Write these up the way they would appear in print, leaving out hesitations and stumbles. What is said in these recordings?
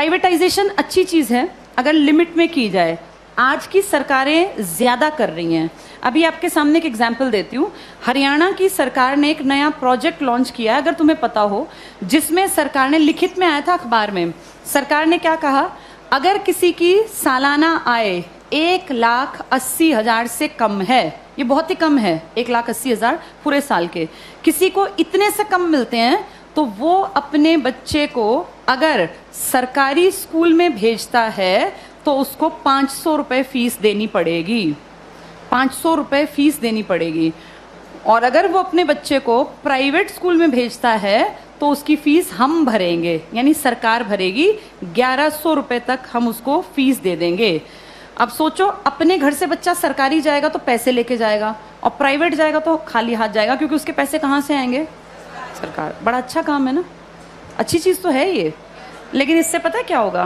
Privatisation अच्छी चीज़ है अगर लिमिट में की जाए। आज की सरकारें ज़्यादा कर रही हैं। अभी आपके सामने एक एग्जाम्पल देती हूँ। हरियाणा की सरकार ने एक नया प्रोजेक्ट लॉन्च किया है, अगर तुम्हें पता हो, जिसमें सरकार ने, लिखित में आया था अखबार में, सरकार ने क्या कहा, अगर किसी की सालाना आय 1,80,000 से कम है, ये बहुत ही कम है, 1,80,000 पूरे साल के, किसी को इतने से कम मिलते हैं, तो वो अपने बच्चे को अगर सरकारी स्कूल में भेजता है तो उसको 500 रुपये फीस देनी पड़ेगी। 500 रुपये फीस देनी पड़ेगी। और अगर वो अपने बच्चे को प्राइवेट स्कूल में भेजता है तो उसकी फीस हम भरेंगे, यानी सरकार भरेगी। 1,100 रुपये तक हम उसको फीस दे देंगे। अब सोचो, अपने घर से बच्चा सरकारी जाएगा तो पैसे लेके जाएगा, और प्राइवेट जाएगा तो खाली हाथ जाएगा, क्योंकि उसके पैसे कहाँ से आएंगे? सरकार। बड़ा अच्छा काम है ना, अच्छी चीज़ तो है ये। लेकिन इससे पता है क्या होगा?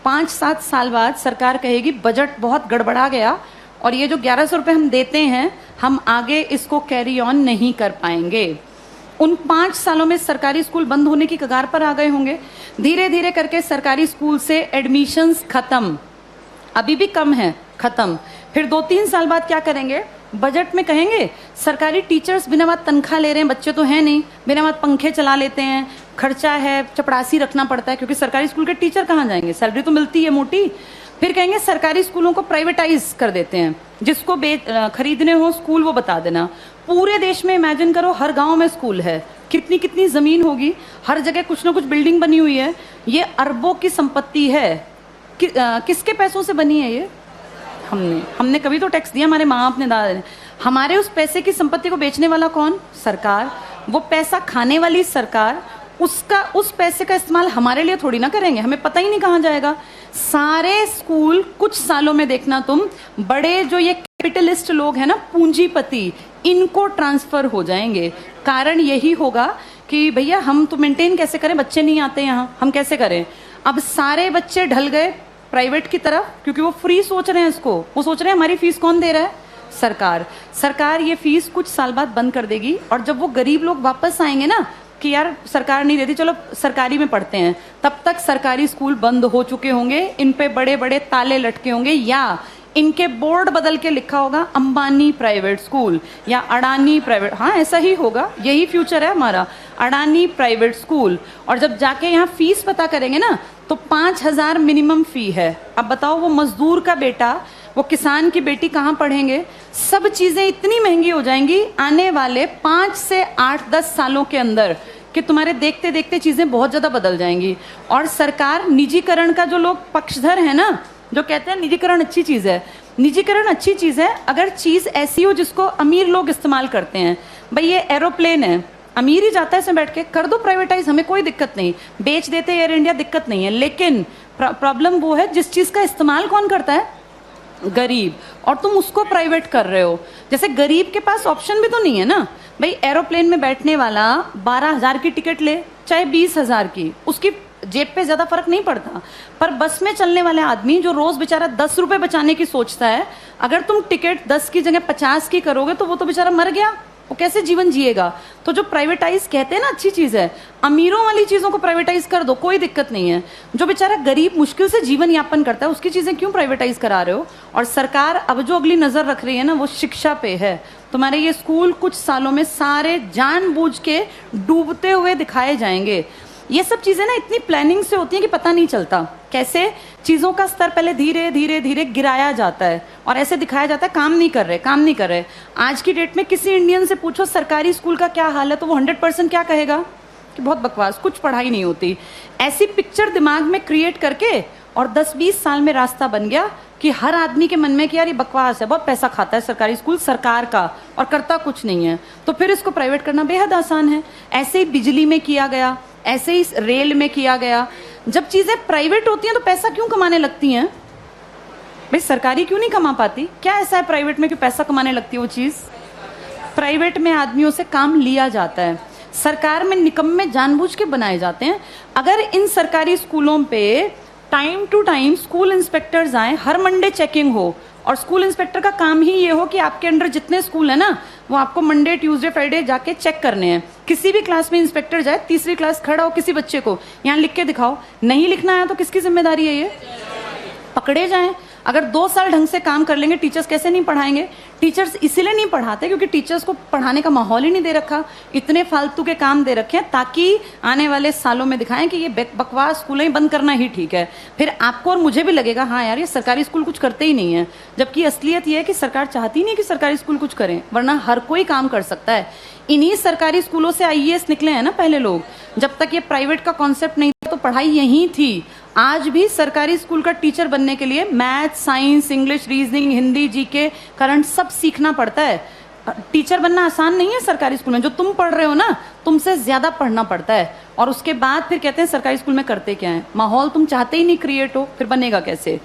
5-7 साल बाद सरकार कहेगी बजट बहुत गड़बड़ा गया और ये जो 1,100 रुपये हम देते हैं, हम आगे इसको कैरी ऑन नहीं कर पाएंगे। उन 5 सालों में सरकारी स्कूल बंद होने की कगार पर आ गए होंगे। धीरे धीरे करके सरकारी स्कूल से एडमिशन्स खत्म, अभी भी कम है, खत्म। फिर 2-3 साल बाद क्या करेंगे? बजट में कहेंगे सरकारी टीचर्स बिना बात तनख्वाह ले रहे हैं, बच्चे तो हैं नहीं, बिना बात पंखे चला लेते हैं, खर्चा है, चपरासी रखना पड़ता है, क्योंकि सरकारी स्कूल के टीचर कहाँ जाएंगे, सैलरी तो मिलती है मोटी। फिर कहेंगे सरकारी स्कूलों को प्राइवेटाइज कर देते हैं, जिसको खरीदने हो स्कूल वो बता देना। पूरे देश में इमेजिन करो, हर गांव में स्कूल है, कितनी कितनी ज़मीन होगी, हर जगह कुछ ना कुछ बिल्डिंग बनी हुई है। ये अरबों की संपत्ति है। किसके पैसों से बनी है ये? हमने कभी तो टैक्स दिया, हमारे माँ बाप ने, दादा ने। हमारे उस पैसे की संपत्ति को बेचने वाला कौन? सरकार। वो पैसा खाने वाली सरकार। उस पैसे का इस्तेमाल हमारे लिए थोड़ी ना करेंगे, हमें पता ही नहीं कहाँ जाएगा। सारे स्कूल कुछ सालों में देखना तुम, बड़े जो ये कैपिटलिस्ट लोग हैं ना, पूंजीपति, इनको ट्रांसफर हो जाएंगे। कारण यही होगा कि भैया हम तो मेंटेन कैसे करें, बच्चे नहीं आते यहाँ, हम कैसे करें? अब सारे बच्चे ढल गए प्राइवेट की तरफ, क्योंकि वो फ्री सोच रहे हैं इसको। वो सोच रहे हैं हमारी फीस कौन दे रहा है? सरकार। सरकार ये फीस कुछ साल बाद बंद कर देगी, और जब वो गरीब लोग वापस आएंगे ना कि यार सरकार नहीं देती, चलो सरकारी में पढ़ते हैं, तब तक सरकारी स्कूल बंद हो चुके होंगे, इन पे बड़े बड़े ताले लटके होंगे, या इनके बोर्ड बदल के लिखा होगा अंबानी प्राइवेट स्कूल या अडानी प्राइवेट। हाँ, ऐसा ही होगा, यही फ्यूचर है हमारा, अडानी प्राइवेट स्कूल। और जब जाके यहाँ फीस पता करेंगे ना, तो 5,000 मिनिमम फी है। अब बताओ, वो मजदूर का बेटा, वो किसान की बेटी कहाँ पढ़ेंगे? सब चीज़ें इतनी महंगी हो जाएंगी आने वाले 5 से 8-10 सालों के अंदर कि तुम्हारे देखते देखते चीज़ें बहुत ज़्यादा बदल जाएंगी। और सरकार निजीकरण का, जो लोग पक्षधर है ना, जो कहते हैं निजीकरण अच्छी चीज़ है, निजीकरण अच्छी चीज़ है अगर चीज़ ऐसी हो जिसको अमीर लोग इस्तेमाल करते हैं। भाई ये एरोप्लेन है, अमीर ही जाता है इसमें बैठ के, कर दो प्राइवेटाइज, हमें कोई दिक्कत नहीं, बेच देते एयर इंडिया, दिक्कत नहीं है। लेकिन प्रॉब्लम वो है जिस चीज़ का इस्तेमाल कौन करता है? गरीब। और तुम उसको प्राइवेट कर रहे हो। जैसे गरीब के पास ऑप्शन भी तो नहीं है ना भाई। एरोप्लेन में बैठने वाला 12,000 की टिकट ले, चाहे 20,000 की, उसकी जेब पे ज़्यादा फर्क नहीं पड़ता। पर बस में चलने वाले आदमी जो रोज़ बेचारा 10 रुपये बचाने की सोचता है, अगर तुम टिकट 10 की जगह 50 की करोगे तो वो तो बेचारा मर गया, वो कैसे जीवन जिएगा? तो जो प्राइवेटाइज कहते हैं ना अच्छी चीज़ है, अमीरों वाली चीज़ों को प्राइवेटाइज कर दो, कोई दिक्कत नहीं है। जो बेचारा गरीब मुश्किल से जीवन यापन करता है, उसकी चीज़ें क्यों प्राइवेटाइज करा रहे हो? और सरकार अब जो अगली नज़र रख रही है ना, वो शिक्षा पे है। तुम्हारे ये स्कूल कुछ सालों में सारे जानबूझ के डूबते हुए दिखाए जाएंगे। ये सब चीज़ें ना इतनी प्लानिंग से होती हैं कि पता नहीं चलता कैसे चीज़ों का स्तर पहले धीरे धीरे धीरे गिराया जाता है, और ऐसे दिखाया जाता है काम नहीं कर रहे, काम नहीं कर रहे। आज की डेट में किसी इंडियन से पूछो सरकारी स्कूल का क्या हाल है, तो वो 100% क्या कहेगा कि बहुत बकवास, कुछ पढ़ाई नहीं होती। ऐसी पिक्चर दिमाग में क्रिएट करके, और 10-20 साल में रास्ता बन गया कि हर आदमी के मन में कि यार ये बकवास है, बहुत पैसा खाता है सरकारी स्कूल सरकार का, और करता कुछ नहीं है, तो फिर इसको प्राइवेट करना बेहद आसान है। ऐसे ही बिजली में किया गया, ऐसे ही रेल में किया गया। जब चीज़ें प्राइवेट होती हैं तो पैसा क्यों कमाने लगती हैं भाई? सरकारी क्यों नहीं कमा पाती? क्या ऐसा है प्राइवेट में कि पैसा कमाने लगती है वो चीज़? प्राइवेट में आदमियों से काम लिया जाता है, सरकार में निकम्मे जानबूझ के बनाए जाते हैं। अगर इन सरकारी स्कूलों पे time to time school inspectors आए, हर मंडे चेकिंग हो, और स्कूल इंस्पेक्टर का काम ही ये हो कि आपके अंडर जितने स्कूल है ना, वो आपको मंडे ट्यूसडे फ्राइडे जाके चेक करने हैं किसी भी क्लास में इंस्पेक्टर जाए, तीसरी क्लास खड़ा हो, किसी बच्चे को यहाँ लिख के दिखाओ, नहीं लिखना आया तो किसकी जिम्मेदारी है? ये पकड़े जाएं। अगर 2 साल ढंग से काम कर लेंगे, टीचर्स कैसे नहीं पढ़ाएंगे? टीचर्स इसीलिए नहीं पढ़ाते क्योंकि टीचर्स को पढ़ाने का माहौल ही नहीं दे रखा, इतने फालतू के काम दे रखे हैं ताकि आने वाले सालों में दिखाएं कि ये बकवास स्कूलें ही बंद करना ही ठीक है। फिर आपको और मुझे भी लगेगा हाँ यार ये सरकारी स्कूल कुछ करते ही नहीं है, जबकि असलियत ये है कि सरकार चाहती नहीं कि सरकारी स्कूल कुछ करें, वरना हर कोई काम कर सकता है। इन्हीं सरकारी स्कूलों से आईएएस निकले हैं ना पहले लोग, जब तक ये प्राइवेट का कॉन्सेप्ट नहीं था तो पढ़ाई यहीं थी। आज भी सरकारी स्कूल का टीचर बनने के लिए math, science, English, reasoning, Hindi, GK, current सब सीखना पड़ता है। टीचर बनना आसान नहीं है सरकारी स्कूल में, जो तुम पढ़ रहे हो ना तुमसे ज्यादा पढ़ना पड़ता है। और उसके बाद फिर कहते हैं सरकारी स्कूल में करते क्या है? माहौल तुम चाहते ही नहीं क्रिएट हो, फिर बनेगा कैसे?